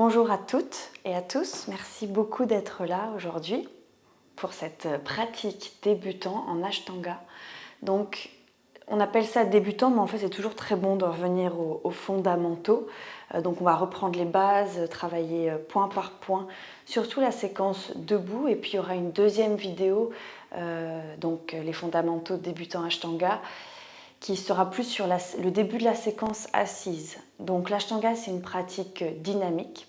Bonjour à toutes et à tous, merci beaucoup d'être là aujourd'hui pour cette pratique débutant en Ashtanga. Donc on appelle ça débutant, mais en fait c'est toujours très bon de revenir aux fondamentaux. Donc on va reprendre les bases, travailler point par point, surtout la séquence debout, et puis il y aura une deuxième vidéo, donc les fondamentaux débutants Ashtanga, qui sera plus sur le début de la séquence assise. Donc l'Ashtanga, c'est une pratique dynamique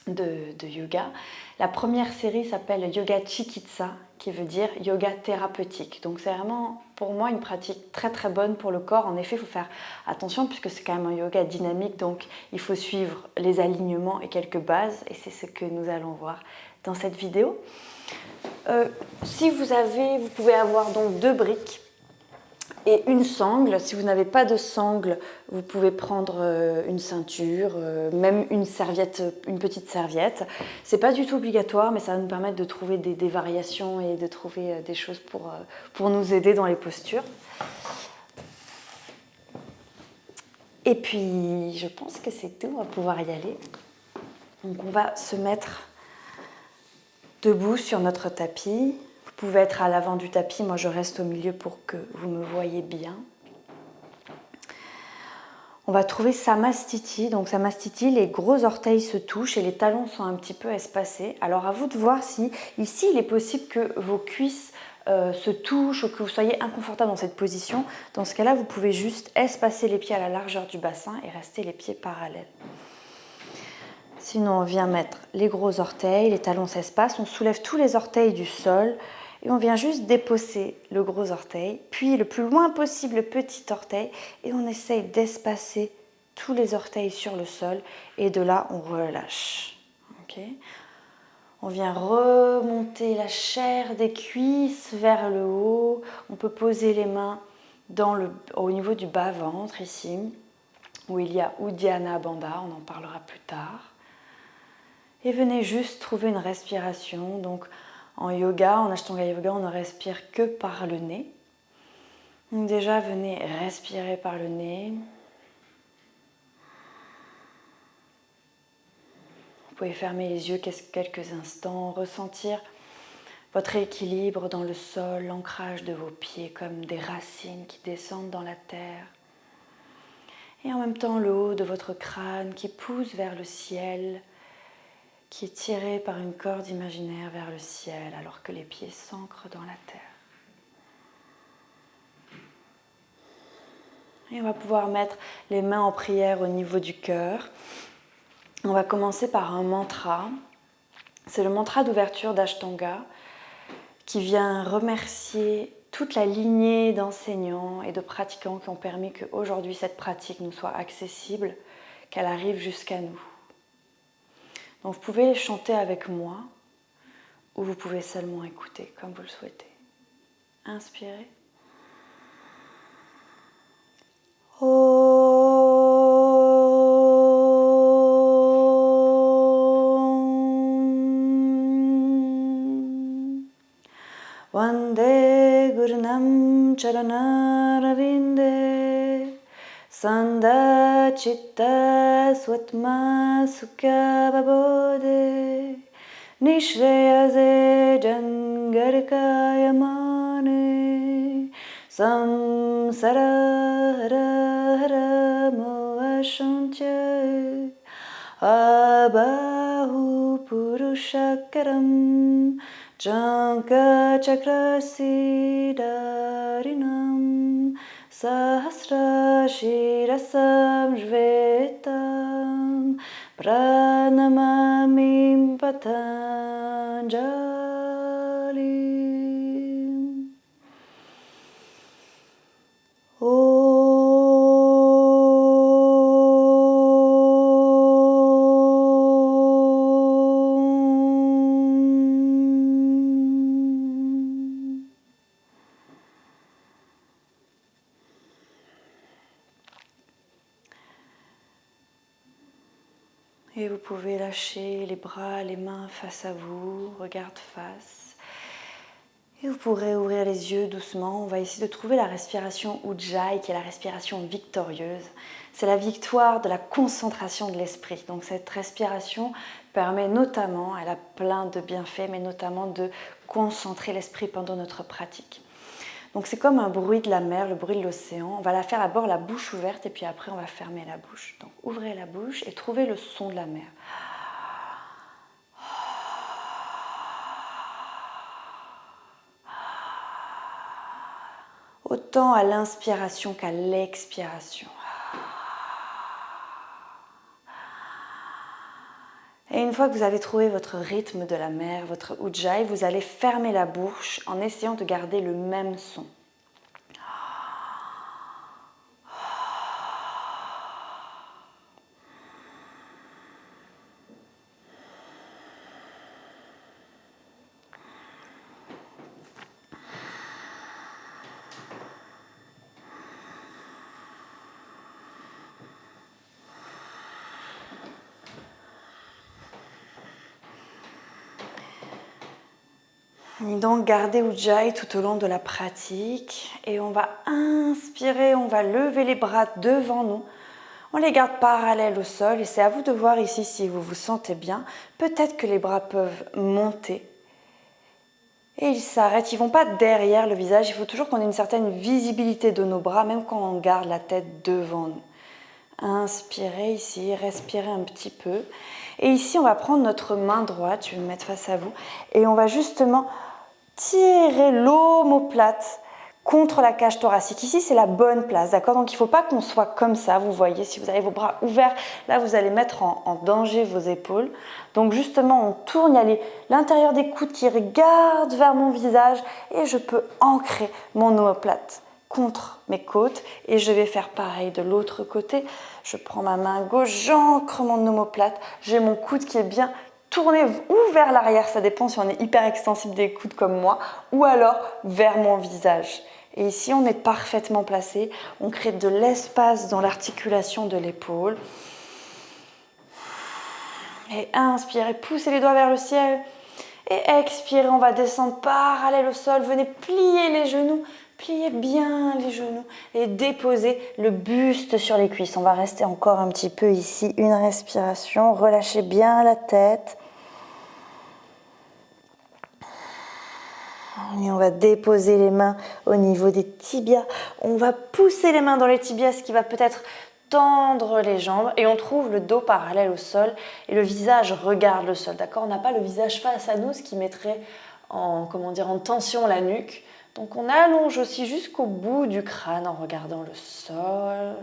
de yoga. La première série s'appelle Yoga Chikitsa, qui veut dire yoga thérapeutique. Donc c'est vraiment pour moi une pratique très très bonne pour le corps. En effet, il faut faire attention puisque c'est quand même un yoga dynamique, donc il faut suivre les alignements et quelques bases, et c'est ce que nous allons voir dans cette vidéo. Si vous pouvez avoir donc deux briques et une sangle. Si vous n'avez pas de sangle, vous pouvez prendre une ceinture, même une serviette, une petite serviette. C'est pas du tout obligatoire, mais ça va nous permettre de trouver des variations et de trouver des choses pour nous aider dans les postures. Et puis, je pense que c'est tout, on va pouvoir y aller. Donc, on va se mettre debout sur notre tapis. Vous pouvez être à l'avant du tapis, moi je reste au milieu pour que vous me voyez bien. On va trouver Samastiti. Donc Samastiti, les gros orteils se touchent et les talons sont un petit peu espacés. Alors à vous de voir si ici il est possible que vos cuisses se touchent ou que vous soyez inconfortable dans cette position. Dans ce cas-là, vous pouvez juste espacer les pieds à la largeur du bassin et rester les pieds parallèles. Sinon, on vient mettre les gros orteils, les talons s'espacent, on soulève tous les orteils du sol et on vient juste déposer le gros orteil, puis le plus loin possible le petit orteil, et on essaye d'espacer tous les orteils sur le sol, et de là on relâche. Okay. On vient remonter la chair des cuisses vers le haut. On peut poser les mains au niveau du bas-ventre ici, où il y a Uddiyana Bandha, on en parlera plus tard. Et venez juste trouver une respiration. Donc en yoga, en Ashtanga Yoga, on ne respire que par le nez. Donc déjà, venez respirer par le nez. Vous pouvez fermer les yeux quelques instants, ressentir votre équilibre dans le sol, l'ancrage de vos pieds comme des racines qui descendent dans la terre. Et en même temps, le haut de votre crâne qui pousse vers le ciel, qui est tiré par une corde imaginaire vers le ciel alors que les pieds s'ancrent dans la terre. Et on va pouvoir mettre les mains en prière au niveau du cœur. On va commencer par un mantra. C'est le mantra d'ouverture d'Ashtanga qui vient remercier toute la lignée d'enseignants et de pratiquants qui ont permis qu'aujourd'hui cette pratique nous soit accessible, qu'elle arrive jusqu'à nous. Donc vous pouvez chanter avec moi ou vous pouvez seulement écouter comme vous le souhaitez. Inspirez. Vande Gurnam Charanaravinda Sanda Chitta Swatma Sukha Babode Nishreyaze Jangarikayamane Samsara Hara Hara Moashantya Abahu Purushakaram Janka Chakrasidarinam Sahasra Shirasam Jvetam Pranamamim Patanjali. Et vous pouvez lâcher les bras, les mains face à vous, regard face. Et vous pourrez ouvrir les yeux doucement. On va essayer de trouver la respiration Ujjayi, qui est la respiration victorieuse. C'est la victoire de la concentration de l'esprit. Donc cette respiration permet notamment, elle a plein de bienfaits, mais notamment de concentrer l'esprit pendant notre pratique. Donc c'est comme un bruit de la mer, le bruit de l'océan. On va la faire d'abord la bouche ouverte et puis après on va fermer la bouche. Donc ouvrez la bouche et trouvez le son de la mer. Autant à l'inspiration qu'à l'expiration. Et une fois que vous avez trouvé votre rythme de la mer, votre Ujjayi, vous allez fermer la bouche en essayant de garder le même son. Et donc gardez Ujjayi tout au long de la pratique et on va inspirer, on va lever les bras devant nous. On les garde parallèles au sol et c'est à vous de voir ici si vous vous sentez bien. Peut-être que les bras peuvent monter et ils s'arrêtent, ils ne vont pas derrière le visage. Il faut toujours qu'on ait une certaine visibilité de nos bras, même quand on garde la tête devant nous. Inspirez ici, respirez un petit peu. Et ici, on va prendre notre main droite, je vais me mettre face à vous, et on va justement tirer l'omoplate contre la cage thoracique. Ici, c'est la bonne place, d'accord? Donc, il ne faut pas qu'on soit comme ça. Vous voyez, si vous avez vos bras ouverts, là, vous allez mettre en danger vos épaules. Donc, justement, on tourne, il y a l'intérieur des coudes qui regarde vers mon visage et je peux ancrer mon omoplate contre mes côtes et je vais faire pareil de l'autre côté. Je prends ma main gauche, j'ancre mon omoplate, j'ai mon coude qui est bien tourné ou vers l'arrière, ça dépend si on est hyper extensible des coudes comme moi, ou alors vers mon visage. Et ici, on est parfaitement placé, on crée de l'espace dans l'articulation de l'épaule. Et inspirez, poussez les doigts vers le ciel. Et expirez, on va descendre parallèle au sol, venez plier les genoux. Pliez bien les genoux et déposez le buste sur les cuisses. On va rester encore un petit peu ici. Une respiration. Relâchez bien la tête. Et on va déposer les mains au niveau des tibias. On va pousser les mains dans les tibias, ce qui va peut-être tendre les jambes. Et on trouve le dos parallèle au sol et le visage regarde le sol. D'accord ? On n'a pas le visage face à nous, ce qui mettrait en tension la nuque. Donc on allonge aussi jusqu'au bout du crâne en regardant le sol.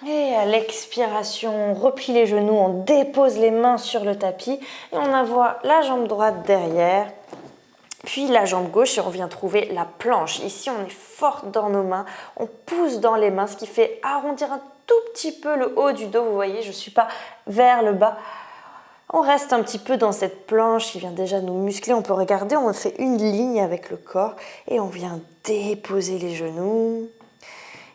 Et à l'expiration, on replie les genoux, on dépose les mains sur le tapis et on envoie la jambe droite derrière, puis la jambe gauche et on vient trouver la planche. Ici, on est fort dans nos mains, on pousse dans les mains, ce qui fait arrondir un tout petit peu le haut du dos. Vous voyez, je ne suis pas vers le bas. On reste un petit peu dans cette planche qui vient déjà nous muscler. On peut regarder, on fait une ligne avec le corps et on vient déposer les genoux.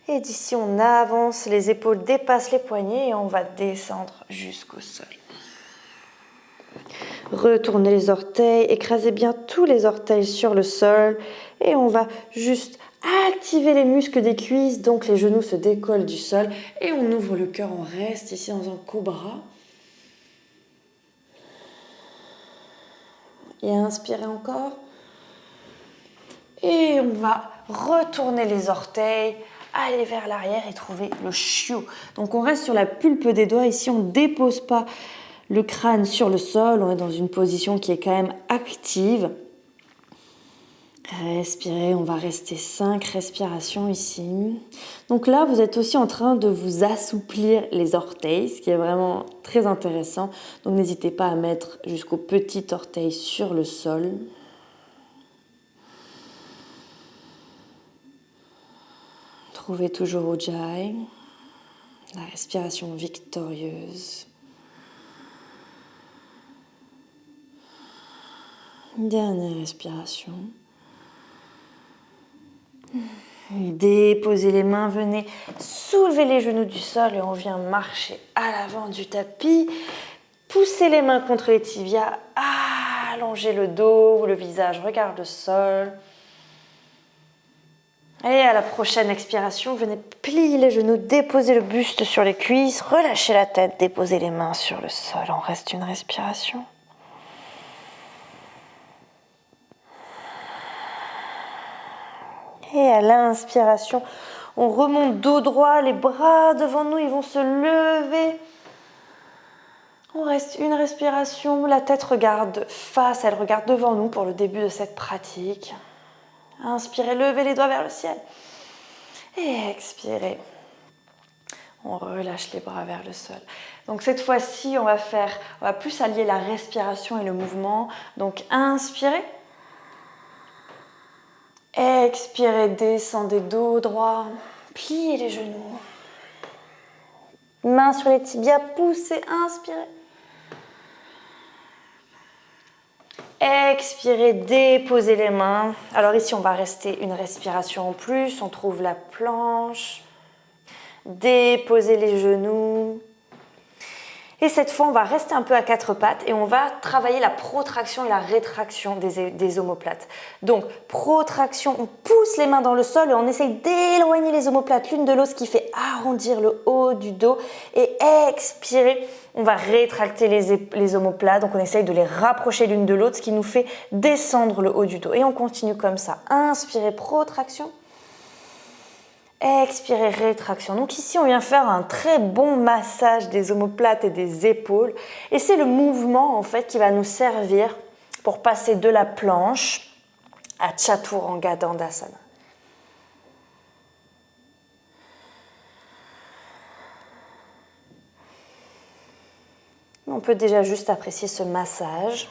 Et d'ici, on avance, les épaules dépassent les poignets et on va descendre jusqu'au sol. Retournez les orteils, écrasez bien tous les orteils sur le sol et on va juste activer les muscles des cuisses, donc les genoux se décollent du sol et on ouvre le cœur, on reste ici dans un cobra. Et inspirez encore. Et on va retourner les orteils, aller vers l'arrière et trouver le chiou. Donc on reste sur la pulpe des doigts. Ici, on ne dépose pas le crâne sur le sol. On est dans une position qui est quand même active. Respirez, on va rester 5 respirations ici. Donc là, vous êtes aussi en train de vous assouplir les orteils, ce qui est vraiment très intéressant. Donc n'hésitez pas à mettre jusqu'au petit orteil sur le sol. Trouvez toujours Ujjayi, la respiration victorieuse. Dernière respiration. Déposez les mains, venez soulever les genoux du sol et on vient marcher à l'avant du tapis. Poussez les mains contre les tibias, allongez le dos, le visage regarde le sol. Et à la prochaine expiration, venez plier les genoux, déposer le buste sur les cuisses, relâchez la tête, déposez les mains sur le sol. On reste une respiration. Et à l'inspiration, on remonte dos droit, les bras devant nous, ils vont se lever. On reste une respiration, la tête regarde face, elle regarde devant nous pour le début de cette pratique. Inspirez, levez les doigts vers le ciel. Et expirez. On relâche les bras vers le sol. Donc cette fois-ci, on va plus allier la respiration et le mouvement. Donc inspirez. Expirez, descendez dos droit. Pliez les genoux. Mains sur les tibias, poussez, inspirez. Expirez, déposez les mains. Alors ici, on va rester une respiration en plus. On trouve la planche. Déposez les genoux. Et cette fois, on va rester un peu à quatre pattes et on va travailler la protraction et la rétraction des omoplates. Donc, protraction, on pousse les mains dans le sol et on essaye d'éloigner les omoplates l'une de l'autre, ce qui fait arrondir le haut du dos. Et expirez, on va rétracter les omoplates, donc on essaye de les rapprocher l'une de l'autre, ce qui nous fait descendre le haut du dos. Et on continue comme ça. Inspirez, protraction. Expirez, rétraction. Donc ici, on vient faire un très bon massage des omoplates et des épaules. Et c'est le mouvement, en fait, qui va nous servir pour passer de la planche à Chaturanga Dandasana. On peut déjà juste apprécier ce massage,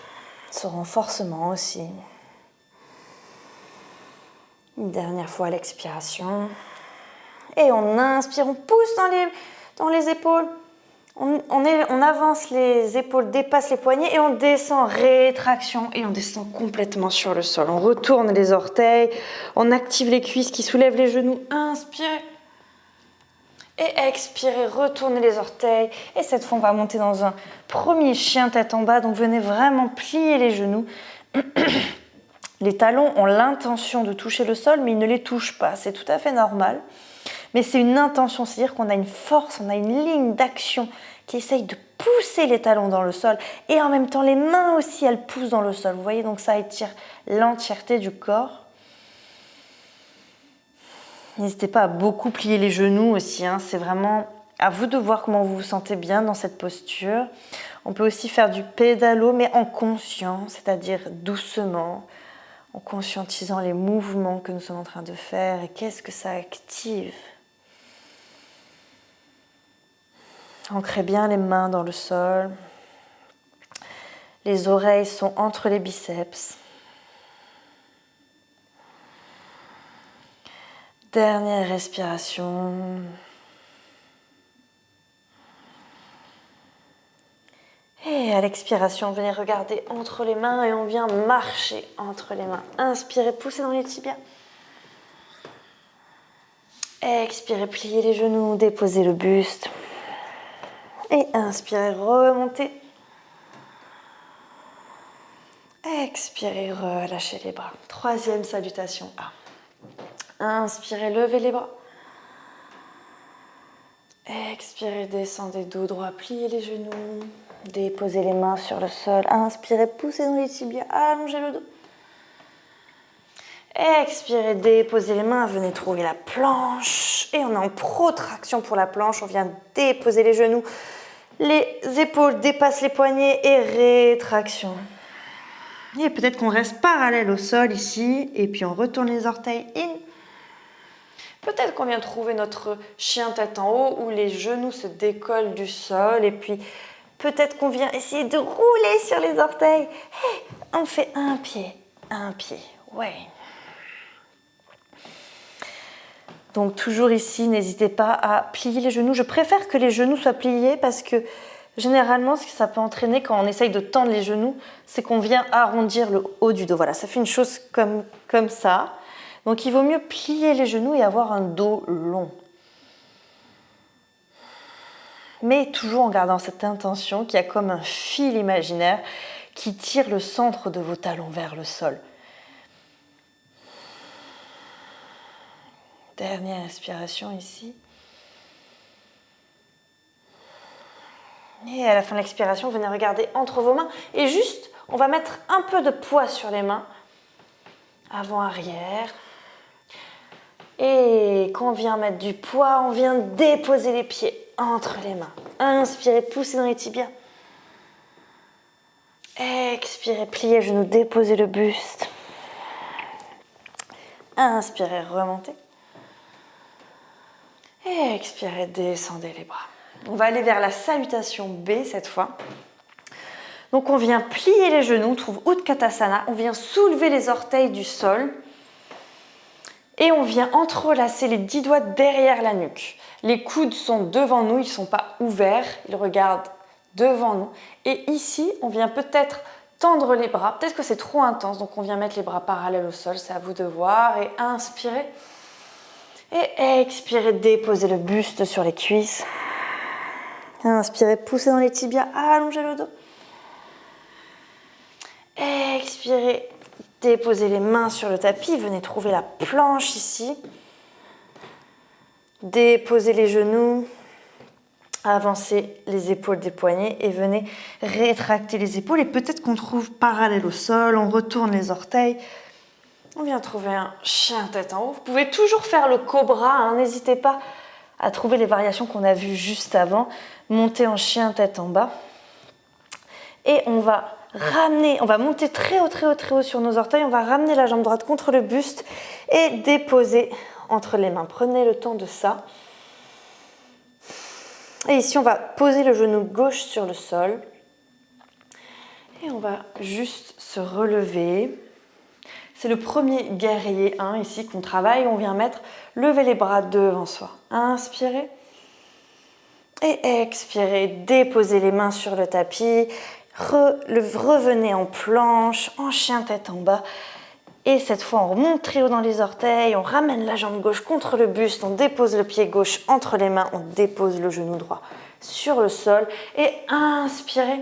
ce renforcement aussi. Une dernière fois à l'expiration. Et on inspire, on pousse dans les épaules. On avance les épaules, dépasse les poignets et on descend, rétraction. Et on descend complètement sur le sol. On retourne les orteils, on active les cuisses qui soulèvent les genoux. Inspirez. Et expirez, retournez les orteils. Et cette fois, on va monter dans un premier chien tête en bas. Donc venez vraiment plier les genoux. Les talons ont l'intention de toucher le sol, mais ils ne les touchent pas. C'est tout à fait normal. Mais c'est une intention, c'est-à-dire qu'on a une force, on a une ligne d'action qui essaye de pousser les talons dans le sol. Et en même temps, les mains aussi, elles poussent dans le sol. Vous voyez, donc ça étire l'entièreté du corps. N'hésitez pas à beaucoup plier les genoux aussi. C'est vraiment à vous de voir comment vous vous sentez bien dans cette posture. On peut aussi faire du pédalo, mais en conscience, c'est-à-dire doucement, en conscientisant les mouvements que nous sommes en train de faire et qu'est-ce que ça active. Ancrez bien les mains dans le sol. Les oreilles sont entre les biceps. Dernière respiration. Et à l'expiration, venez regarder entre les mains et on vient marcher entre les mains. Inspirez, poussez dans les tibias. Expirez, pliez les genoux, déposez le buste. Et inspirez, remontez. Expirez, relâchez les bras. Troisième salutation A. Inspirez, levez les bras. Expirez, descendez dos droit, pliez les genoux. Déposez les mains sur le sol. Inspirez, poussez dans les tibias, allongez le dos. Expirez, déposez les mains, venez trouver la planche. Et on est en protraction pour la planche. On vient déposer les genoux. Les épaules dépassent les poignets et rétraction. Et peut-être qu'on reste parallèle au sol ici. Et puis on retourne les orteils in. Peut-être qu'on vient trouver notre chien tête en haut où les genoux se décollent du sol. Et puis peut-être qu'on vient essayer de rouler sur les orteils. Hey, on fait un pied. Ouais. Donc toujours ici, n'hésitez pas à plier les genoux. Je préfère que les genoux soient pliés parce que généralement, ce que ça peut entraîner quand on essaye de tendre les genoux, c'est qu'on vient arrondir le haut du dos. Voilà, ça fait une chose comme ça. Donc il vaut mieux plier les genoux et avoir un dos long. mais toujours en gardant cette intention qui a comme un fil imaginaire qui tire le centre de vos talons vers le sol. Dernière inspiration ici. Et à la fin de l'expiration, venez regarder entre vos mains et juste, on va mettre un peu de poids sur les mains, avant-arrière. Et quand on vient mettre du poids, on vient déposer les pieds entre les mains. Inspirez, poussez dans les tibias. Expirez, pliez les genoux, déposez le buste. Inspirez, remontez. Et expirez, descendez les bras. On va aller vers la salutation B cette fois. Donc on vient plier les genoux, on trouve Utkatasana. On vient soulever les orteils du sol. Et on vient entrelacer les 10 doigts derrière la nuque. Les coudes sont devant nous, ils ne sont pas ouverts, ils regardent devant nous. Et ici, on vient peut-être tendre les bras. Peut-être que c'est trop intense, donc on vient mettre les bras parallèles au sol, c'est à vous de voir. Et inspirez. Et expirez, déposez le buste sur les cuisses. Inspirez, poussez dans les tibias, allongez le dos. Expirez, déposez les mains sur le tapis, venez trouver la planche ici. Déposez les genoux, avancez les épaules des poignets et venez rétracter les épaules. Et peut-être qu'on trouve parallèle au sol, on retourne les orteils. On vient trouver un chien tête en haut. Vous pouvez toujours faire le cobra, hein. N'hésitez pas à trouver les variations qu'on a vues juste avant. Monter en chien tête en bas. Et on va ramener, on va monter très haut, très haut, très haut sur nos orteils. On va ramener la jambe droite contre le buste et déposer entre les mains. Prenez le temps de ça. Et ici, on va poser le genou gauche sur le sol. Et on va juste se relever. C'est le premier guerrier 1 ici qu'on travaille. On vient lever les bras devant soi. Inspirez. Et expirez. Déposez les mains sur le tapis. Revenez en planche, en chien tête en bas. Et cette fois, on remonte très haut dans les orteils. On ramène la jambe gauche contre le buste. On dépose le pied gauche entre les mains. On dépose le genou droit sur le sol. Et inspirez.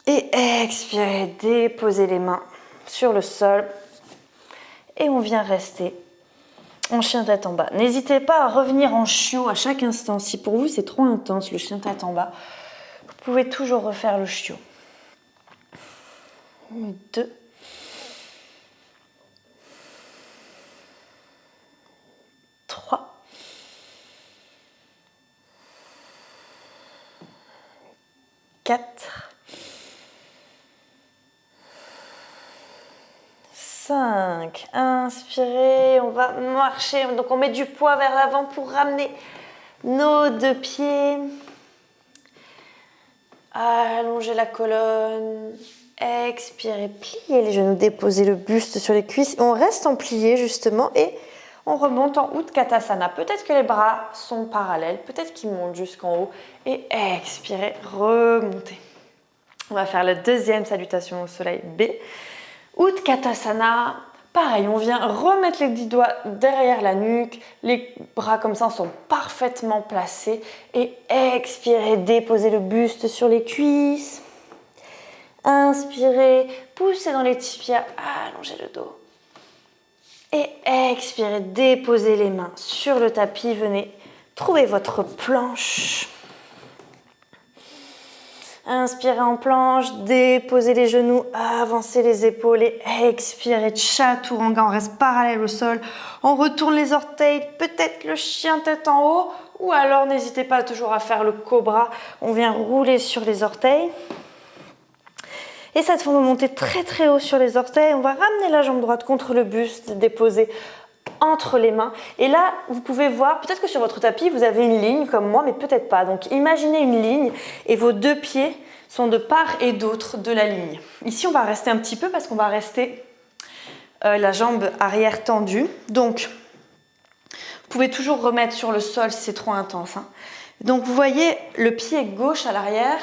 Et expirez. Déposez les mains sur le sol. Et on vient rester en chien tête en bas. N'hésitez pas à revenir en chiot à chaque instant. Si pour vous, c'est trop intense, le chien tête en bas, vous pouvez toujours refaire le chiot. 2. 3. 4. 5. Inspirez, on va marcher. Donc on met du poids vers l'avant pour ramener nos deux pieds. Allongez la colonne. Expirez, pliez les genoux, déposez le buste sur les cuisses. On reste en plié justement et on remonte en Utkatasana. Peut-être que les bras sont parallèles, peut-être qu'ils montent jusqu'en haut. Et expirez, remontez. On va faire la deuxième salutation au soleil B. Utkatasana, pareil, on vient remettre les 10 doigts derrière la nuque, les bras comme ça sont parfaitement placés et expirez, déposez le buste sur les cuisses. Inspirez, poussez dans les tibias, allongez le dos. Et expirez, déposez les mains sur le tapis, venez trouver votre planche. Inspirez en planche, déposez les genoux, avancez les épaules et expirez, Chaturanga, on reste parallèle au sol. On retourne les orteils, peut-être le chien tête en haut ou alors n'hésitez pas toujours à faire le cobra. On vient rouler sur les orteils. Et cette fois, on va monter très très haut sur les orteils. On va ramener la jambe droite contre le buste, déposer entre les mains. Et là, vous pouvez voir, peut-être que sur votre tapis, vous avez une ligne comme moi, mais peut-être pas. Donc, imaginez une ligne et vos deux pieds sont de part et d'autre de la ligne. Ici, on va rester un petit peu parce qu'on va rester la jambe arrière tendue. Donc, vous pouvez toujours remettre sur le sol si c'est trop intense. Donc, vous voyez le pied gauche à l'arrière,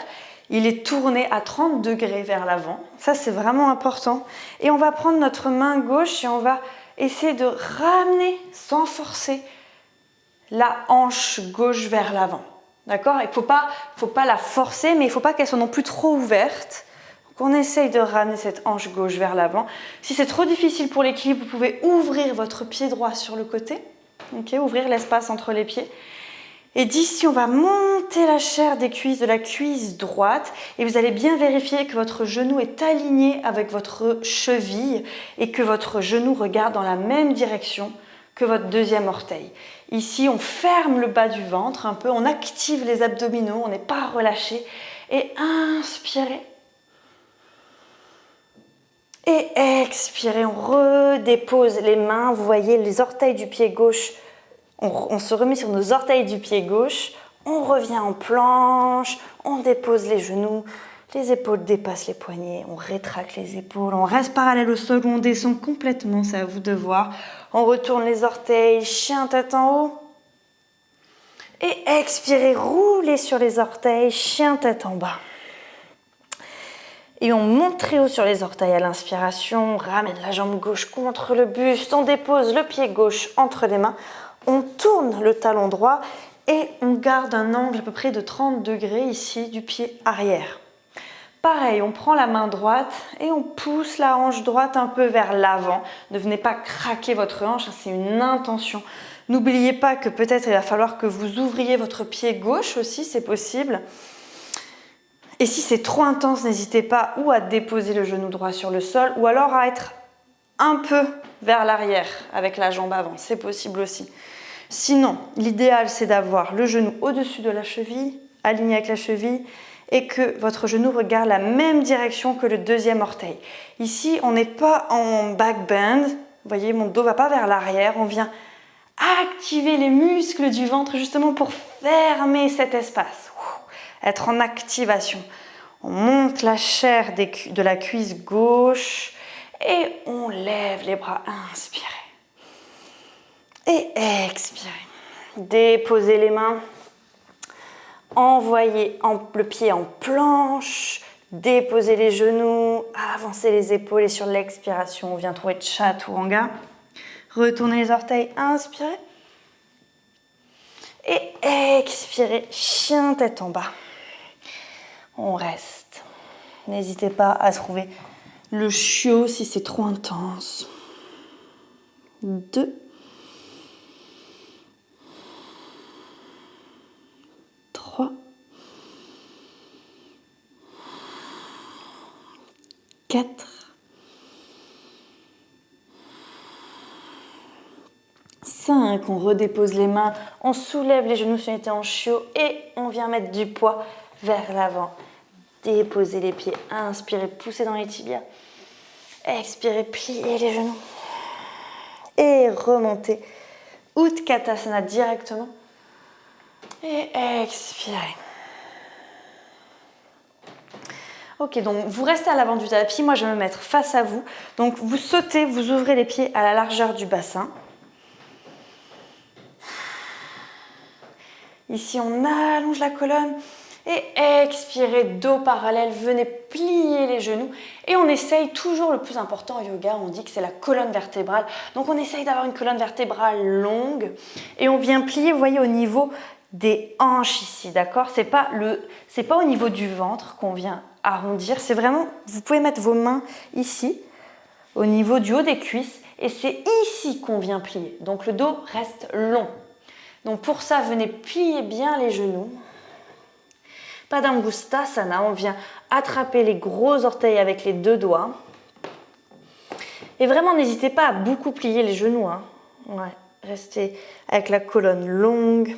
il est tourné à 30 degrés vers l'avant. Ça, c'est vraiment important. Et on va prendre notre main gauche et on va essayer de ramener, sans forcer, la hanche gauche vers l'avant. D'accord? Il ne faut pas la forcer, mais il ne faut pas qu'elle soit non plus trop ouverte. Donc on essaye de ramener cette hanche gauche vers l'avant. Si c'est trop difficile pour l'équilibre, vous pouvez ouvrir votre pied droit sur le côté. Okay? Ouvrir l'espace entre les pieds. Et d'ici, on va monter la chair des cuisses, de la cuisse droite. Et vous allez bien vérifier que votre genou est aligné avec votre cheville et que votre genou regarde dans la même direction que votre deuxième orteil. Ici, on ferme le bas du ventre un peu, on active les abdominaux, on n'est pas relâché. Et inspirez. Et expirez, on redépose les mains. Vous voyez les orteils du pied gauche. On se remet sur nos orteils du pied gauche. On revient en planche. On dépose les genoux. Les épaules dépassent les poignets. On rétracte les épaules. On reste parallèle au sol ou on descend complètement. C'est à vous de voir. On retourne les orteils. Chien tête en haut. Et expirez, roulez sur les orteils. Chien tête en bas. Et on monte très haut sur les orteils à l'inspiration, on ramène la jambe gauche contre le buste, on dépose le pied gauche entre les mains, on tourne le talon droit et on garde un angle à peu près de 30 degrés ici du pied arrière. Pareil, on prend la main droite et on pousse la hanche droite un peu vers l'avant. Ne venez pas craquer votre hanche, c'est une intention. N'oubliez pas que peut-être il va falloir que vous ouvriez votre pied gauche aussi, c'est possible. Et si c'est trop intense, n'hésitez pas ou à déposer le genou droit sur le sol ou alors à être un peu vers l'arrière avec la jambe avant, c'est possible aussi. Sinon, l'idéal c'est d'avoir le genou au-dessus de la cheville, aligné avec la cheville et que votre genou regarde la même direction que le deuxième orteil. Ici, on n'est pas en back bend, vous voyez, mon dos ne va pas vers l'arrière, on vient activer les muscles du ventre justement pour fermer cet espace. Être en activation. On monte la chair de la cuisse gauche et on lève les bras. Inspirez. Et expirez. Déposez les mains. Envoyez le pied en planche. Déposez les genoux. Avancez les épaules et sur l'expiration, on vient trouver Chaturanga. Retournez les orteils. Inspirez. Et expirez. Chien tête en bas. On reste. N'hésitez pas à trouver le chiot si c'est trop intense. 2. 3. 4. 5. On redépose les mains, on soulève les genoux si on était en chiot et on vient mettre du poids vers l'avant. Déposez les pieds, inspirez, poussez dans les tibias. Expirez, pliez les genoux. Et remontez. Utkatasana directement. Et expirez. Ok, donc vous restez à l'avant du tapis. Moi, je vais me mettre face à vous. Donc, vous sautez, vous ouvrez les pieds à la largeur du bassin. Ici, on allonge la colonne. Et expirez, dos parallèle, venez plier les genoux. Et on essaye toujours, le plus important en yoga, on dit que c'est la colonne vertébrale. Donc on essaye d'avoir une colonne vertébrale longue. Et on vient plier, vous voyez, au niveau des hanches ici, d'accord? C'est pas au niveau du ventre qu'on vient arrondir. C'est vraiment, vous pouvez mettre vos mains ici, au niveau du haut des cuisses. Et c'est ici qu'on vient plier. Donc le dos reste long. Donc pour ça, venez plier bien les genoux. Padangusthasana, on vient attraper les gros orteils avec les deux doigts. Et vraiment, n'hésitez pas à beaucoup plier les genoux. Hein. Ouais, restez avec la colonne longue.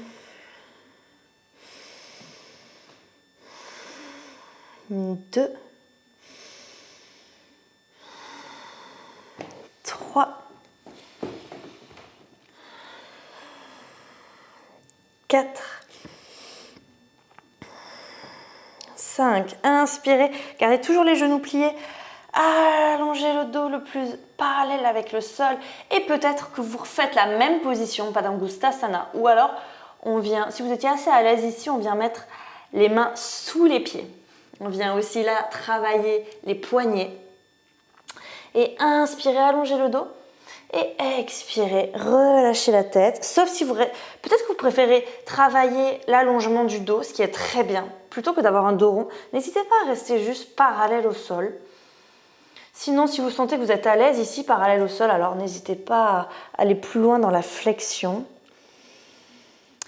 2. 3. 4. 5. Inspirez, gardez toujours les genoux pliés. Allongez le dos le plus parallèle avec le sol. Et peut-être que vous refaites la même position, Padangusthasana. Ou alors, on vient, si vous étiez assez à l'aise ici, on vient mettre les mains sous les pieds. On vient aussi là travailler les poignets. Et inspirez, allongez le dos. Et expirez, relâchez la tête. Sauf si peut-être que vous préférez travailler l'allongement du dos, ce qui est très bien. Plutôt que d'avoir un dos rond, n'hésitez pas à rester juste parallèle au sol. Sinon, si vous sentez que vous êtes à l'aise ici, parallèle au sol, alors n'hésitez pas à aller plus loin dans la flexion.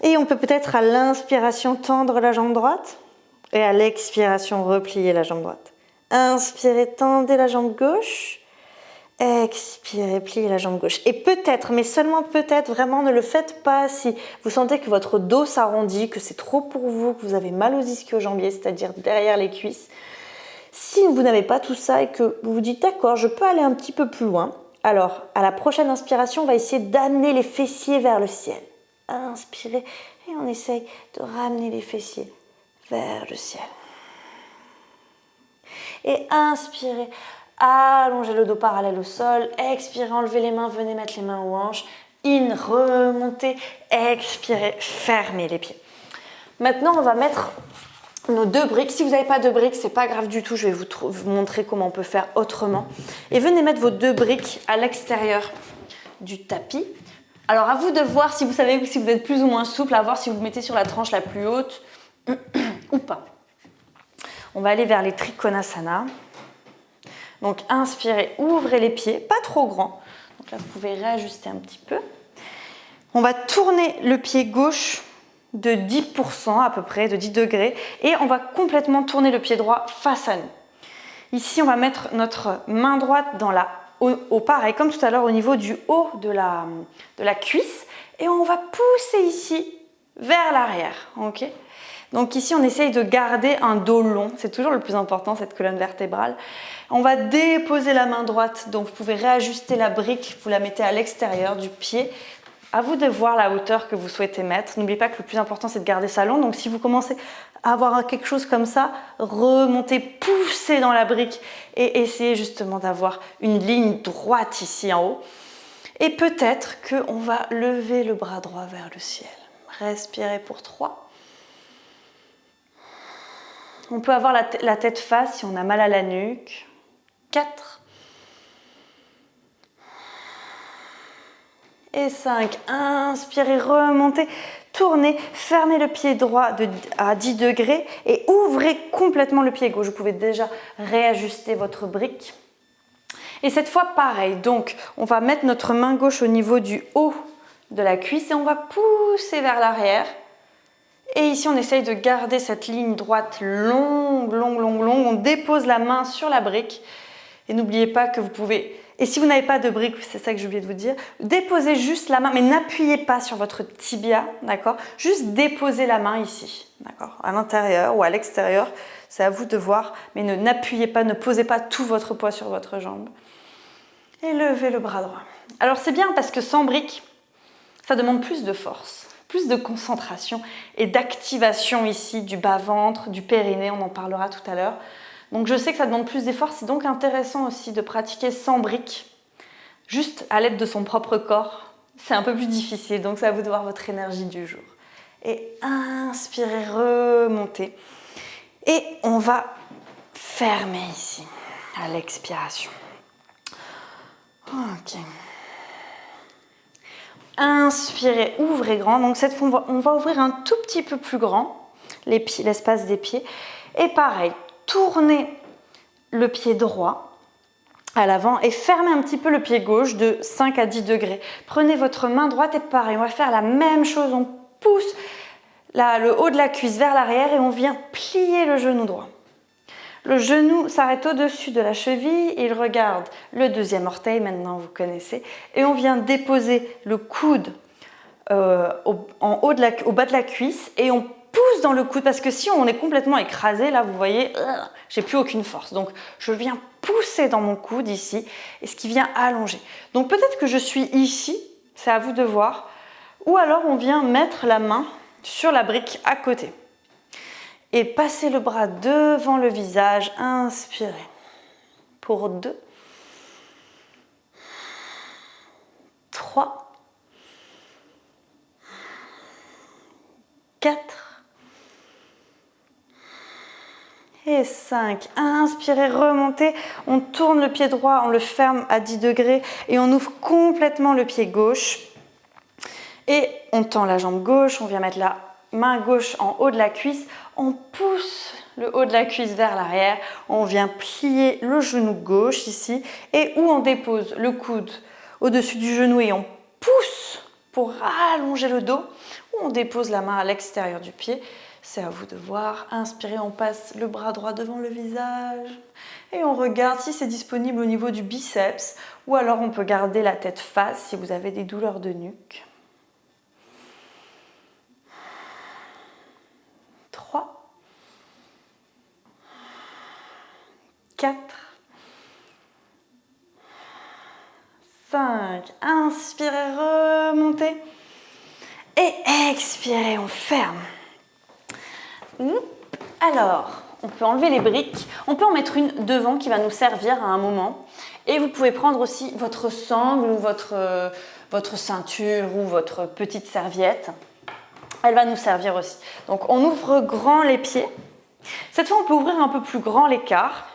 Et on peut peut-être à l'inspiration tendre la jambe droite et à l'expiration replier la jambe droite. Inspirez, tendez la jambe gauche. Expirez, pliez la jambe gauche. Et peut-être, mais seulement peut-être, vraiment ne le faites pas si vous sentez que votre dos s'arrondit, que c'est trop pour vous, que vous avez mal aux ischio-jambiers, c'est-à-dire derrière les cuisses. Si vous n'avez pas tout ça et que vous vous dites d'accord, je peux aller un petit peu plus loin, alors à la prochaine inspiration, on va essayer d'amener les fessiers vers le ciel. Inspirez et on essaye de ramener les fessiers vers le ciel. Et inspirez, allongez le dos parallèle au sol, expirez, enlevez les mains, venez mettre les mains aux hanches, in, remontez, expirez, fermez les pieds. Maintenant, on va mettre nos 2 briques. Si vous n'avez pas de briques, c'est pas grave du tout, je vais vous montrer comment on peut faire autrement. Et venez mettre vos 2 briques à l'extérieur du tapis. Alors à vous de voir si vous savez si vous êtes plus ou moins souple, à voir si vous le mettez sur la tranche la plus haute ou pas. On va aller vers les Trikonasana. Donc inspirez, ouvrez les pieds, pas trop grands. Donc là vous pouvez réajuster un petit peu. On va tourner le pied gauche de 10% à peu près, de 10 degrés, et on va complètement tourner le pied droit face à nous. Ici, on va mettre notre main droite pareil, comme tout à l'heure, au niveau du haut de la cuisse, et on va pousser ici vers l'arrière. Okay. Donc ici, on essaye de garder un dos long, c'est toujours le plus important, cette colonne vertébrale. On va déposer la main droite, donc vous pouvez réajuster la brique, vous la mettez à l'extérieur du pied. À vous de voir la hauteur que vous souhaitez mettre. N'oubliez pas que le plus important, c'est de garder ça long. Donc, si vous commencez à avoir quelque chose comme ça, remontez, poussez dans la brique et essayez justement d'avoir une ligne droite ici en haut. Et peut-être qu'on va lever le bras droit vers le ciel. Respirez pour 3. On peut avoir la tête face si on a mal à la nuque. 4. Et 5, inspirez, remontez, tournez, fermez le pied droit à 10 degrés et ouvrez complètement le pied gauche. Vous pouvez déjà réajuster votre brique. Et cette fois, pareil, donc on va mettre notre main gauche au niveau du haut de la cuisse et on va pousser vers l'arrière. Et ici, on essaye de garder cette ligne droite longue, longue, longue, longue. On dépose la main sur la brique. Et n'oubliez pas que vous pouvez... Et si vous n'avez pas de brique, c'est ça que j'ai oublié de vous dire, déposez juste la main, mais n'appuyez pas sur votre tibia, d'accord? Juste déposez la main ici, d'accord? À l'intérieur ou à l'extérieur, c'est à vous de voir, mais n'appuyez pas, ne posez pas tout votre poids sur votre jambe. Et levez le bras droit. Alors c'est bien parce que sans brique, ça demande plus de force, plus de concentration et d'activation ici du bas-ventre, du périnée, on en parlera tout à l'heure. Donc je sais que ça demande plus d'efforts, c'est donc intéressant aussi de pratiquer sans briques, juste à l'aide de son propre corps. C'est un peu plus difficile, donc c'est à vous de voir votre énergie du jour. Et inspirez, remontez. Et on va fermer ici, à l'expiration. Ok. Inspirez, ouvrez grand. Donc cette fois, on va ouvrir un tout petit peu plus grand, l'espace des pieds. Et pareil, tournez le pied droit à l'avant et fermez un petit peu le pied gauche de 5 à 10 degrés. Prenez votre main droite et pareil, on va faire la même chose. On pousse le haut de la cuisse vers l'arrière et on vient plier le genou droit. Le genou s'arrête au-dessus de la cheville, il regarde le deuxième orteil, maintenant vous connaissez, et on vient déposer le coude au bas de la cuisse et on pousse dans le coude parce que si on est complètement écrasé, là vous voyez, j'ai plus aucune force. Donc je viens pousser dans mon coude ici et ce qui vient allonger. Donc peut-être que je suis ici, c'est à vous de voir, ou alors on vient mettre la main sur la brique à côté. Et passez le bras devant le visage, inspirez. Pour 2, 3, 4 Et 5. Inspirez, remontez. On tourne le pied droit, on le ferme à 10 degrés et on ouvre complètement le pied gauche. Et on tend la jambe gauche, on vient mettre la main gauche en haut de la cuisse. On pousse le haut de la cuisse vers l'arrière. On vient plier le genou gauche ici et où on dépose le coude au-dessus du genou et on pousse pour allonger le dos. Ou on dépose la main à l'extérieur du pied. C'est à vous de voir. Inspirez, on passe le bras droit devant le visage et on regarde si c'est disponible au niveau du biceps ou alors on peut garder la tête face si vous avez des douleurs de nuque. 3, 4, 5. Inspirez, remontez et expirez, on ferme. Alors, on peut enlever les briques, on peut en mettre une devant qui va nous servir à un moment. Et vous pouvez prendre aussi votre sangle ou votre ceinture ou votre petite serviette. Elle va nous servir aussi. Donc, on ouvre grand les pieds. Cette fois, on peut ouvrir un peu plus grand l'écart.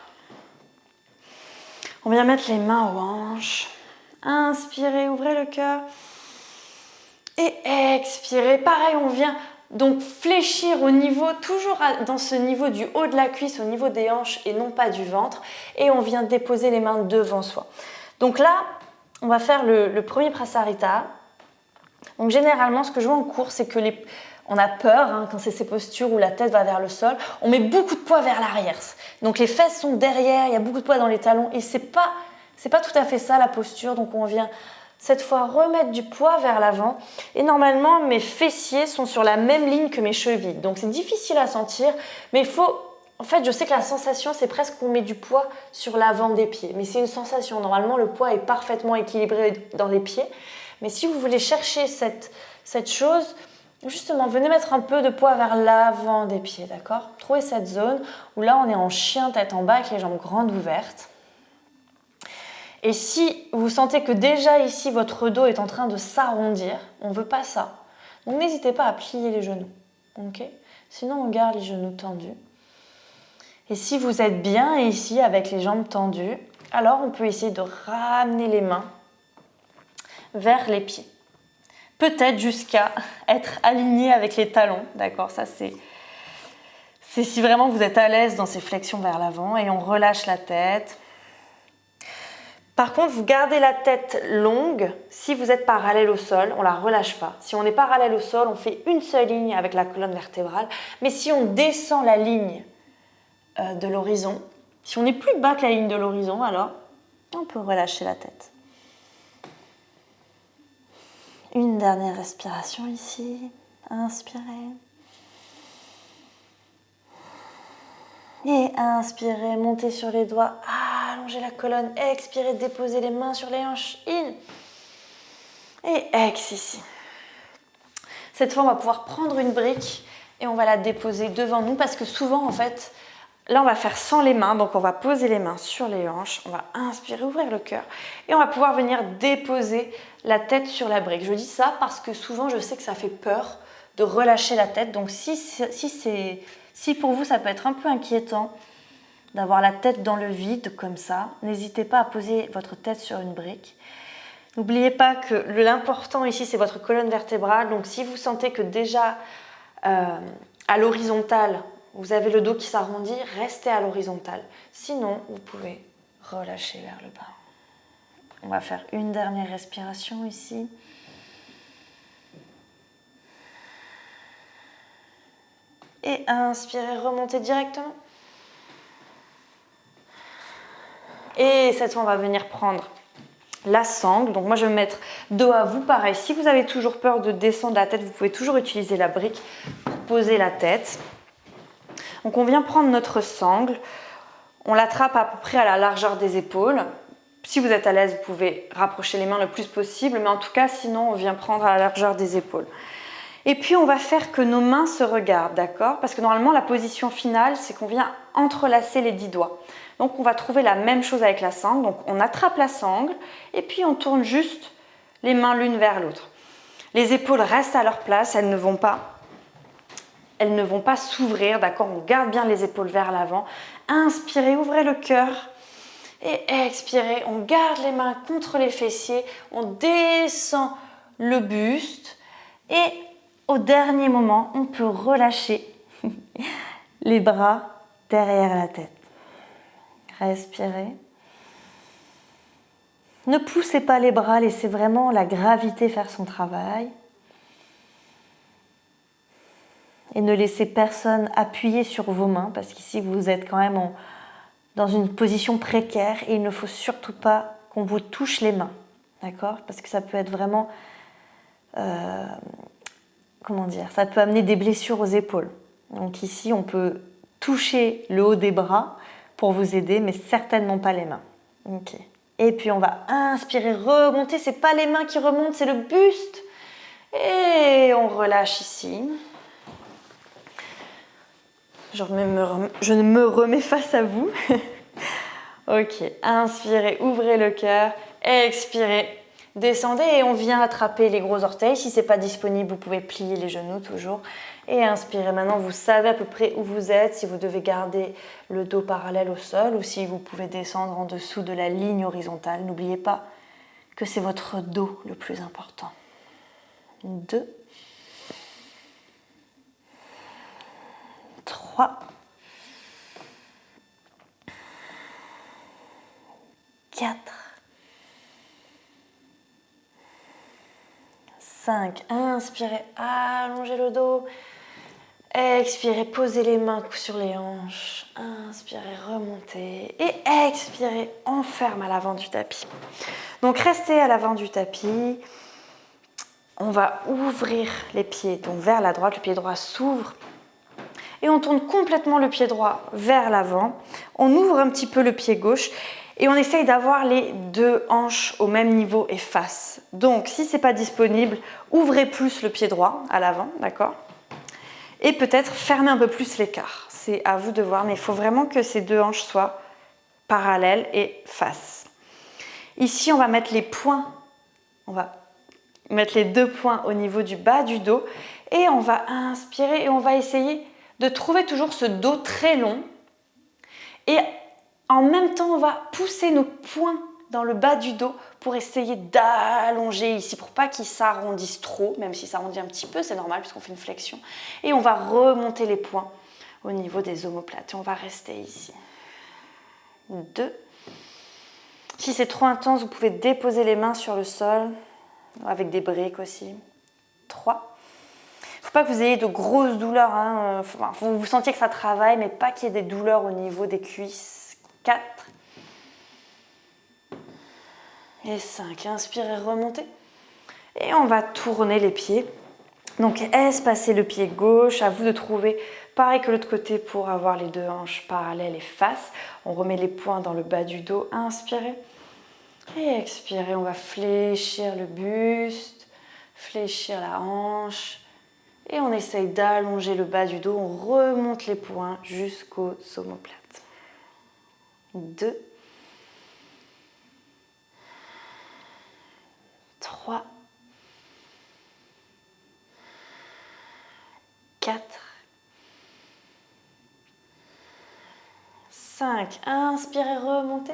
On vient mettre les mains aux hanches. Inspirez, ouvrez le cœur. Et expirez. Pareil, on vient donc fléchir au niveau, toujours dans ce niveau du haut de la cuisse, au niveau des hanches et non pas du ventre. Et on vient déposer les mains devant soi. Donc là, on va faire le premier Prasarita. Donc généralement, ce que je vois en cours, c'est que on a peur quand c'est ces postures où la tête va vers le sol. On met beaucoup de poids vers l'arrière. Donc les fesses sont derrière, il y a beaucoup de poids dans les talons. Et c'est pas tout à fait ça la posture. Donc on vient cette fois remettre du poids vers l'avant. Et normalement, mes fessiers sont sur la même ligne que mes chevilles. Donc c'est difficile à sentir, mais il faut... En fait, je sais que la sensation, c'est presque qu'on met du poids sur l'avant des pieds. Mais c'est une sensation. Normalement, le poids est parfaitement équilibré dans les pieds. Mais si vous voulez chercher cette chose, justement, venez mettre un peu de poids vers l'avant des pieds, d'accord? Trouvez cette zone où là, on est en chien tête en bas avec les jambes grandes ouvertes. Et si vous sentez que déjà ici, votre dos est en train de s'arrondir, on ne veut pas ça. Donc, n'hésitez pas à plier les genoux, ok? Sinon, on garde les genoux tendus. Et si vous êtes bien ici avec les jambes tendues, alors on peut essayer de ramener les mains vers les pieds. Peut-être jusqu'à être aligné avec les talons, d'accord? Ça, c'est si vraiment vous êtes à l'aise dans ces flexions vers l'avant et on relâche la tête. Par contre, vous gardez la tête longue si vous êtes parallèle au sol, on ne la relâche pas. Si on est parallèle au sol, on fait une seule ligne avec la colonne vertébrale. Mais si on descend la ligne de l'horizon, si on est plus bas que la ligne de l'horizon, alors on peut relâcher la tête. Une dernière respiration ici. Inspirez. Et inspirez, montez sur les doigts, allongez la colonne, expirez, déposez les mains sur les hanches, in. Et ex ici. Cette fois, on va pouvoir prendre une brique et on va la déposer devant nous parce que souvent, en fait, là, on va faire sans les mains. Donc, on va poser les mains sur les hanches, on va inspirer, ouvrir le cœur et on va pouvoir venir déposer la tête sur la brique. Je dis ça parce que souvent, je sais que ça fait peur de relâcher la tête. Donc, si pour vous, ça peut être un peu inquiétant d'avoir la tête dans le vide comme ça, n'hésitez pas à poser votre tête sur une brique. N'oubliez pas que l'important ici, c'est votre colonne vertébrale. Donc, si vous sentez que déjà à l'horizontale, vous avez le dos qui s'arrondit, restez à l'horizontale. Sinon, vous pouvez relâcher vers le bas. On va faire une dernière respiration ici. Et inspirez, remontez directement. Et cette fois, on va venir prendre la sangle. Donc moi, je vais me mettre dos à vous. Pareil, si vous avez toujours peur de descendre la tête, vous pouvez toujours utiliser la brique pour poser la tête. Donc on vient prendre notre sangle. On l'attrape à peu près à la largeur des épaules. Si vous êtes à l'aise, vous pouvez rapprocher les mains le plus possible. Mais en tout cas, sinon, on vient prendre à la largeur des épaules. Et puis, on va faire que nos mains se regardent, d'accord? Parce que normalement, la position finale, c'est qu'on vient entrelacer les 10 doigts. Donc, on va trouver la même chose avec la sangle. Donc, on attrape la sangle et puis on tourne juste les mains l'une vers l'autre. Les épaules restent à leur place, elles ne vont pas elles ne vont pas s'ouvrir, d'accord? On garde bien les épaules vers l'avant. Inspirez, ouvrez le cœur. Et expirez, on garde les mains contre les fessiers, on descend le buste. Et au dernier moment, on peut relâcher les bras derrière la tête. Respirez. Ne poussez pas les bras, laissez vraiment la gravité faire son travail. Et ne laissez personne appuyer sur vos mains, parce qu'ici vous êtes quand même dans une position précaire et il ne faut surtout pas qu'on vous touche les mains, d'accord? Parce que ça peut être vraiment, comment dire, ça peut amener des blessures aux épaules. Donc ici, on peut toucher le haut des bras pour vous aider, mais certainement pas les mains. Ok. Et puis on va inspirer, remonter. C'est pas les mains qui remontent, c'est le buste. Et on relâche ici. Je me remets face à vous. Ok, inspirez, ouvrez le cœur, expirez, descendez et on vient attraper les gros orteils. Si ce n'est pas disponible, vous pouvez plier les genoux toujours. Et inspirez, maintenant vous savez à peu près où vous êtes, si vous devez garder le dos parallèle au sol ou si vous pouvez descendre en dessous de la ligne horizontale. N'oubliez pas que c'est votre dos le plus important. 2, 3, 4, 5. Inspirez, allongez le dos. Expirez, posez les mains sur les hanches. Inspirez, remontez. Et expirez, on ferme à l'avant du tapis. Donc restez à l'avant du tapis. On va ouvrir les pieds donc vers la droite. Le pied droit s'ouvre. Et on tourne complètement le pied droit vers l'avant. On ouvre un petit peu le pied gauche. Et on essaye d'avoir les deux hanches au même niveau et face. Donc, si ce n'est pas disponible, ouvrez plus le pied droit à l'avant, d'accord? Et peut-être fermez un peu plus l'écart. C'est à vous de voir, mais il faut vraiment que ces deux hanches soient parallèles et face. Ici, on va mettre les poings. On va mettre les deux poings au niveau du bas du dos. Et on va inspirer et on va essayer de trouver toujours ce dos très long. Et en même temps, on va pousser nos poings dans le bas du dos pour essayer d'allonger ici, pour pas qu'ils s'arrondissent trop, même si ça arrondit un petit peu, c'est normal puisqu'on fait une flexion. Et on va remonter les poings au niveau des omoplates. Et on va rester ici. 2. Si c'est trop intense, vous pouvez déposer les mains sur le sol, avec des briques aussi. 3. Il ne faut pas que vous ayez de grosses douleurs. Hein. Vous sentiez que ça travaille, mais pas qu'il y ait des douleurs au niveau des cuisses. 4 et 5. Inspirez, remontez. Et on va tourner les pieds. Donc, espacez le pied gauche. À vous de trouver, pareil que l'autre côté, pour avoir les deux hanches parallèles et face. On remet les poings dans le bas du dos. Inspirez. Et expirez. On va fléchir le buste, fléchir la hanche. Et on essaye d'allonger le bas du dos. On remonte les poings jusqu'aux omoplates. 2, 3, 4, 5. Inspirez, remontez.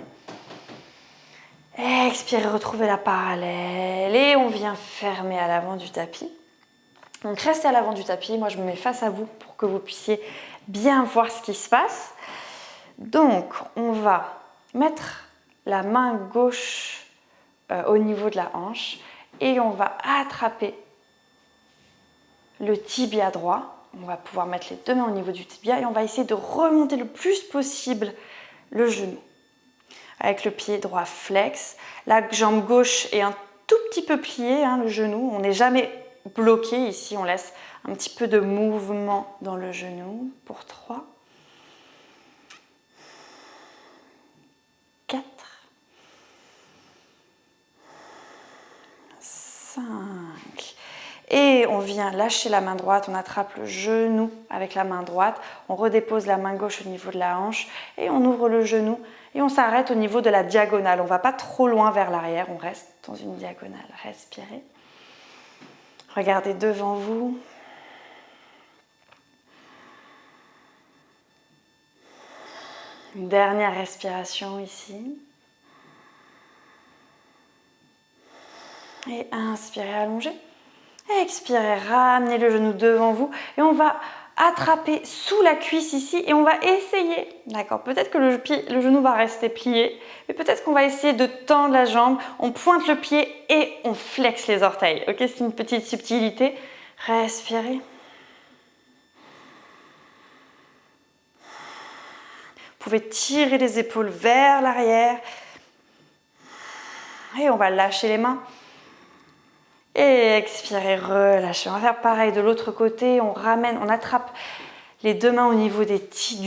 Expirez, retrouvez la parallèle. Et on vient fermer à l'avant du tapis. Donc restez à l'avant du tapis. Moi, je me mets face à vous pour que vous puissiez bien voir ce qui se passe. Donc, on va mettre la main gauche au niveau de la hanche et on va attraper le tibia droit. On va pouvoir mettre les deux mains au niveau du tibia et on va essayer de remonter le plus possible le genou. Avec le pied droit flex, la jambe gauche est un tout petit peu pliée, hein, le genou. On n'est jamais bloqué ici, on laisse un petit peu de mouvement dans le genou pour 3. 4, 5. Et on vient lâcher la main droite, on attrape le genou avec la main droite, on redépose la main gauche au niveau de la hanche et on ouvre le genou et on s'arrête au niveau de la diagonale. On ne va pas trop loin vers l'arrière, on reste dans une diagonale. Respirez. Regardez devant vous. Une dernière respiration ici. Et inspirez, allongez. Expirez, ramenez le genou devant vous. Et on va attraper sous la cuisse ici et on va essayer, d'accord, peut-être que le genou va rester plié, mais peut-être qu'on va essayer de tendre la jambe, on pointe le pied et on flexe les orteils, ok, c'est une petite subtilité. Respirez. Vous pouvez tirer les épaules vers l'arrière et on va lâcher les mains. Et expirez, relâchez. On va faire pareil de l'autre côté. On ramène, on attrape les deux mains au niveau du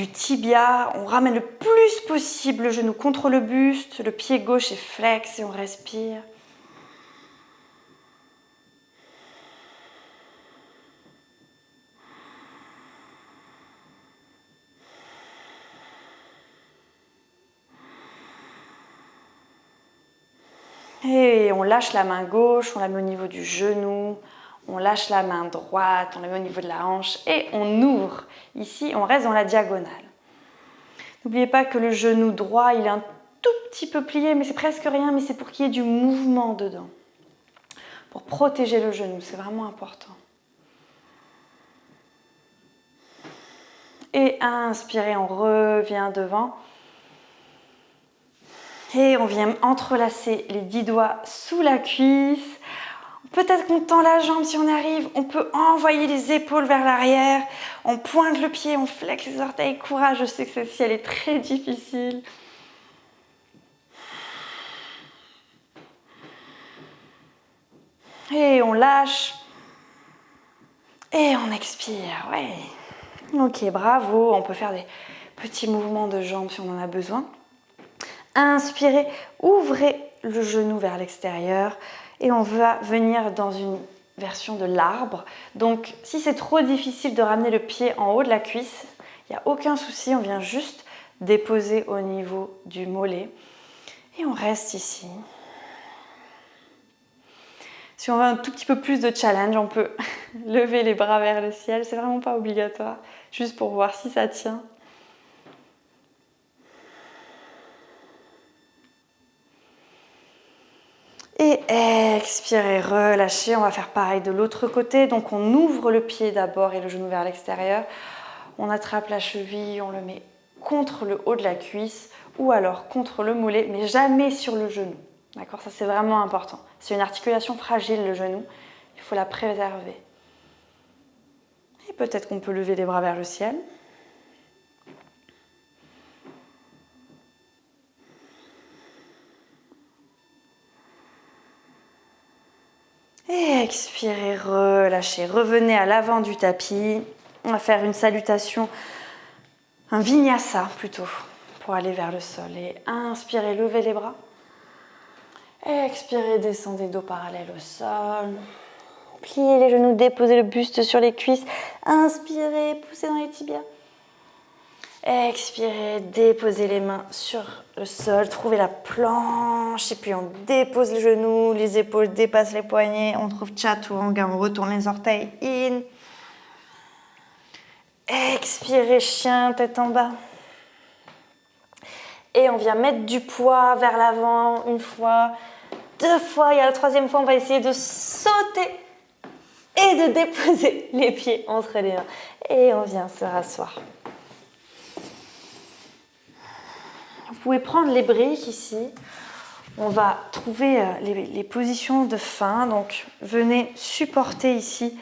tibia. On ramène le plus possible le genou contre le buste. Le pied gauche est flex et on respire. Et on lâche la main gauche, on la met au niveau du genou. On lâche la main droite, on la met au niveau de la hanche et on ouvre. Ici, on reste dans la diagonale. N'oubliez pas que le genou droit, il est un tout petit peu plié, mais c'est presque rien, mais c'est pour qu'il y ait du mouvement dedans. Pour protéger le genou, c'est vraiment important. Et inspirez, on revient devant. Et on vient entrelacer les 10 doigts sous la cuisse. Peut-être qu'on tend la jambe si on arrive. On peut envoyer les épaules vers l'arrière. On pointe le pied, on flexe les orteils. Courage, je sais que celle-ci, elle est très difficile. Et on lâche. Et on expire, ouais. Ok, bravo. On peut faire des petits mouvements de jambes si on en a besoin. Inspirez, ouvrez le genou vers l'extérieur et on va venir dans une version de l'arbre. Donc, si c'est trop difficile de ramener le pied en haut de la cuisse, il n'y a aucun souci, on vient juste déposer au niveau du mollet et on reste ici. Si on veut un tout petit peu plus de challenge, on peut lever les bras vers le ciel, c'est vraiment pas obligatoire, juste pour voir si ça tient. Et expirez, relâchez. On va faire pareil de l'autre côté. Donc on ouvre le pied d'abord et le genou vers l'extérieur. On attrape la cheville, on le met contre le haut de la cuisse ou alors contre le mollet, mais jamais sur le genou. D'accord, ça c'est vraiment important. C'est une articulation fragile, le genou. Il faut la préserver. Et peut-être qu'on peut lever les bras vers le ciel. Et expirez, relâchez. Revenez à l'avant du tapis. On va faire une salutation, un vinyasa plutôt, pour aller vers le sol. Et inspirez, levez les bras. Expirez, descendez dos parallèle au sol. Pliez les genoux, déposez le buste sur les cuisses. Inspirez, poussez dans les tibias. Expirez, déposez les mains sur le sol, trouvez la planche et puis on dépose les genoux, les épaules dépassent les poignets, on trouve Chaturanga, on retourne les orteils in. Expirez, chien, tête en bas. Et on vient mettre du poids vers l'avant une fois, deux fois et à la troisième fois on va essayer de sauter et de déposer les pieds entre les mains. Et on vient se rasseoir. Vous pouvez prendre les briques ici. On va trouver les positions de fin. Donc, venez supporter ici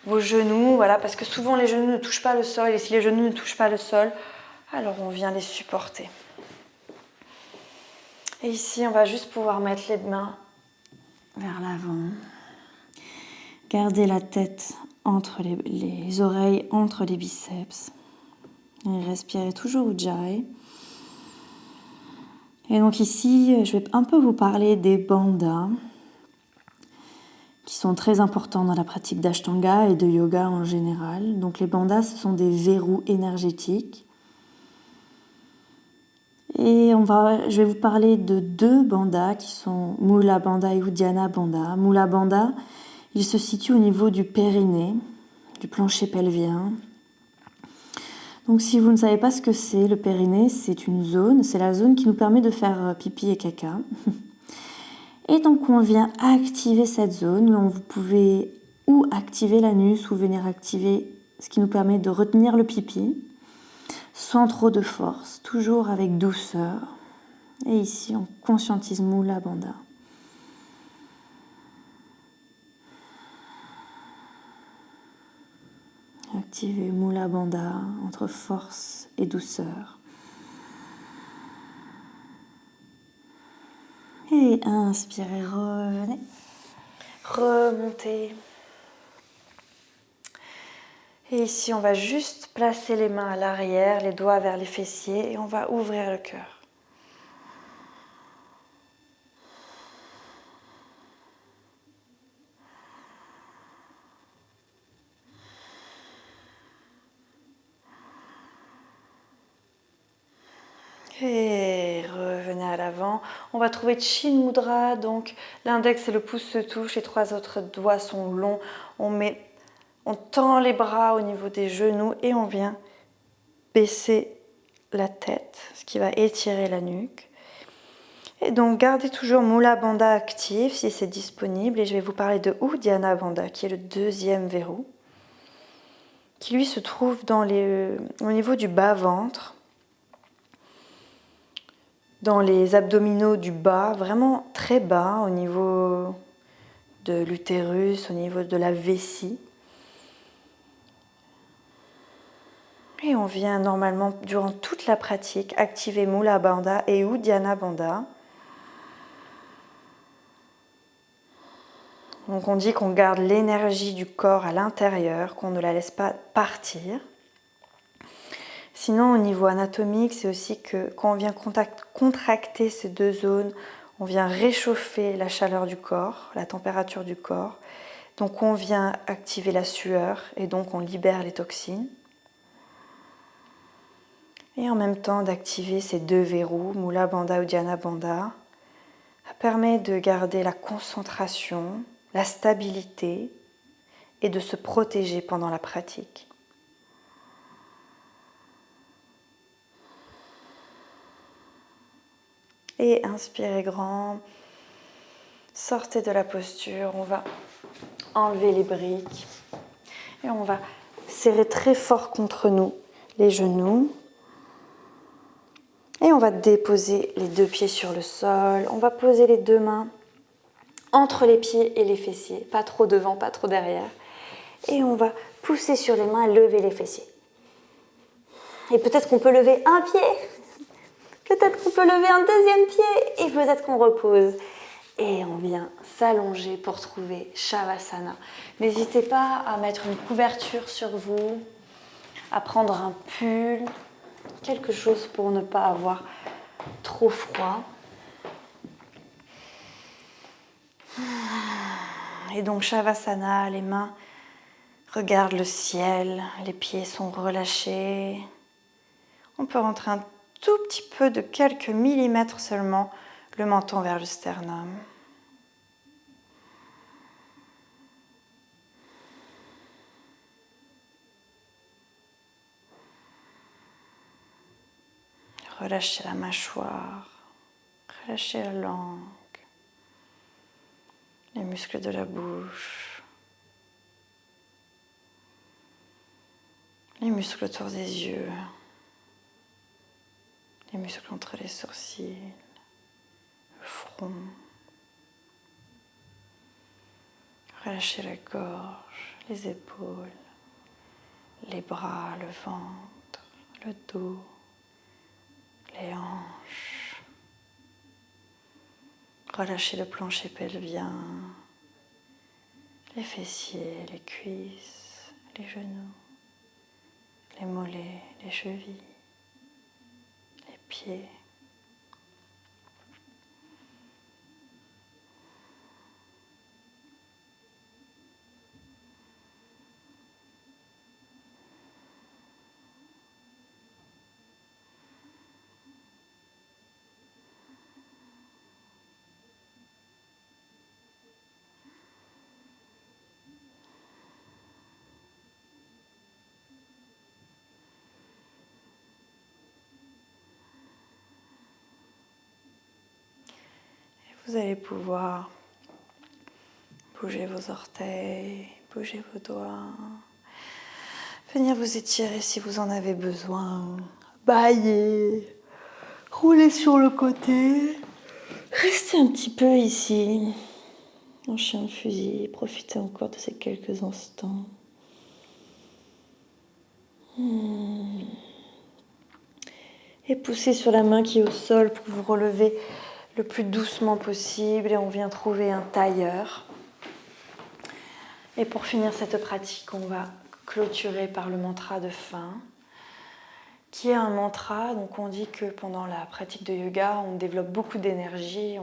vos genoux. Voilà, parce que souvent, les genoux ne touchent pas le sol. Et si les genoux ne touchent pas le sol, alors on vient les supporter. Et ici, on va juste pouvoir mettre les mains vers l'avant. Gardez la tête entre les oreilles, entre les biceps. Et respirez toujours Ujjayi. Et donc ici, je vais un peu vous parler des bandhas qui sont très importants dans la pratique d'Ashtanga et de yoga en général. Donc les bandhas, ce sont des verrous énergétiques. Et je vais vous parler de deux bandhas qui sont Mula Bandha et Uddiyana Bandha. Mula Bandha, il se situe au niveau du périnée, du plancher pelvien. Donc si vous ne savez pas ce que c'est, le périnée, c'est une zone, c'est la zone qui nous permet de faire pipi et caca. Et donc on vient activer cette zone, où vous pouvez ou activer l'anus ou venir activer ce qui nous permet de retenir le pipi, sans trop de force, toujours avec douceur. Et ici on conscientise Mula Bandha. Activez Mula Bandha entre force et douceur. Et inspirez, revenez. Remontez. Et ici, on va juste placer les mains à l'arrière, les doigts vers les fessiers et on va ouvrir le cœur. Et revenez à l'avant. On va trouver Chin Mudra, donc l'index et le pouce se touchent, les 3 autres doigts sont longs. On tend les bras au niveau des genoux et on vient baisser la tête, ce qui va étirer la nuque. Et donc gardez toujours Mula Bandha actif si c'est disponible. Et je vais vous parler de Uddiyana Bandha, qui est le deuxième verrou, qui lui se trouve au niveau du bas-ventre, dans les abdominaux du bas, vraiment très bas, au niveau de l'utérus, au niveau de la vessie. Et on vient normalement, durant toute la pratique, activer Mula Bandha et Uddiyana Bandha. Donc on dit qu'on garde l'énergie du corps à l'intérieur, qu'on ne la laisse pas partir. Sinon, au niveau anatomique, c'est aussi que quand on vient contracter ces deux zones, on vient réchauffer la chaleur du corps, la température du corps. Donc on vient activer la sueur et donc on libère les toxines. Et en même temps d'activer ces deux verrous, Mula Bandha, Uddiyana Bandha, ça permet de garder la concentration, la stabilité et de se protéger pendant la pratique. Et inspirez grand, sortez de la posture, on va enlever les briques et on va serrer très fort contre nous les genoux et on va déposer les deux pieds sur le sol, on va poser les deux mains entre les pieds et les fessiers, pas trop devant, pas trop derrière, et on va pousser sur les mains et lever les fessiers. Et peut-être qu'on peut lever un pied, peut-être qu'on peut lever un deuxième pied et peut-être qu'on repose. Et on vient s'allonger pour trouver Shavasana. N'hésitez pas à mettre une couverture sur vous, à prendre un pull, quelque chose pour ne pas avoir trop froid. Et donc Shavasana, les mains regardent le ciel, les pieds sont relâchés. On peut rentrer un tout petit peu de quelques millimètres seulement le menton vers le sternum. Relâchez la mâchoire, relâchez la langue, les muscles de la bouche, les muscles autour des yeux, les muscles entre les sourcils, le front. Relâchez la gorge, les épaules, les bras, le ventre, le dos, les hanches. Relâchez le plancher pelvien, les fessiers, les cuisses, les genoux, les mollets, les chevilles, les pieds. Vous allez pouvoir bouger vos orteils, bouger vos doigts, venir vous étirer si vous en avez besoin, bailler, rouler sur le côté, restez un petit peu ici, en chien de fusil, profitez encore de ces quelques instants. Et poussez sur la main qui est au sol pour vous relever le plus doucement possible et on vient trouver un tailleur. Et pour finir cette pratique, on va clôturer par le mantra de fin, qui est un mantra. Donc on dit que pendant la pratique de yoga, on développe beaucoup d'énergie,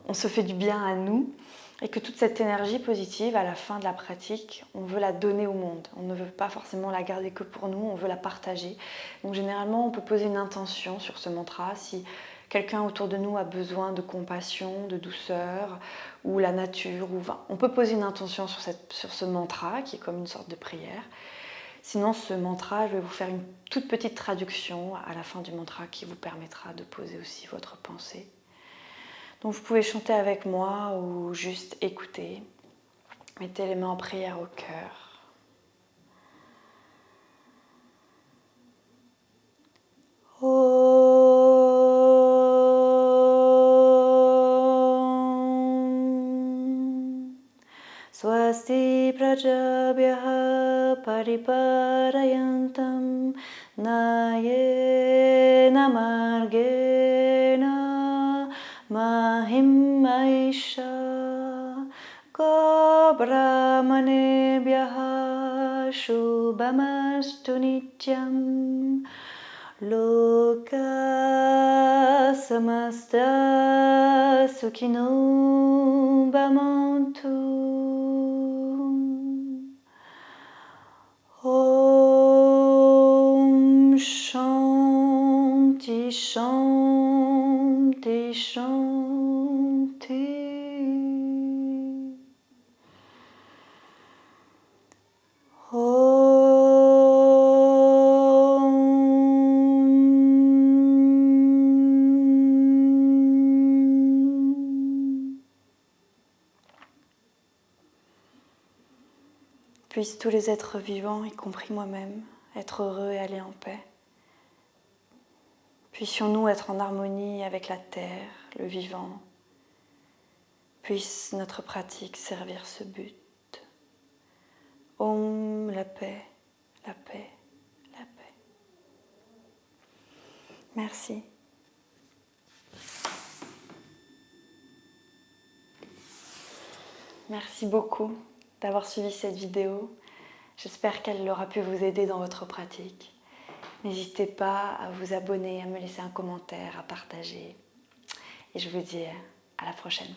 on se fait du bien à nous, et que toute cette énergie positive, à la fin de la pratique, on veut la donner au monde. On ne veut pas forcément la garder que pour nous, on veut la partager. Donc généralement, on peut poser une intention sur ce mantra si quelqu'un autour de nous a besoin de compassion, de douceur, ou la nature. On peut poser une intention sur ce mantra, qui est comme une sorte de prière. Sinon, ce mantra, je vais vous faire une toute petite traduction à la fin du mantra qui vous permettra de poser aussi votre pensée. Donc vous pouvez chanter avec moi ou juste écouter. Mettez les mains en prière au cœur. Swasti prajabhyaha pariparayantam nayena margena mahim maisha brahmanebhyaha shubhamastu nityam loka samasta sukhino bhavantu. Om Shanti Shanti Shanti. Puissent tous les êtres vivants, y compris moi-même, être heureux et aller en paix. Puissions-nous être en harmonie avec la terre, le vivant. Puisse notre pratique servir ce but. Om, la paix, la paix, la paix. Merci. Merci beaucoup d'avoir suivi cette vidéo. J'espère qu'elle aura pu vous aider dans votre pratique. N'hésitez pas à vous abonner, à me laisser un commentaire, à partager. Et je vous dis à la prochaine.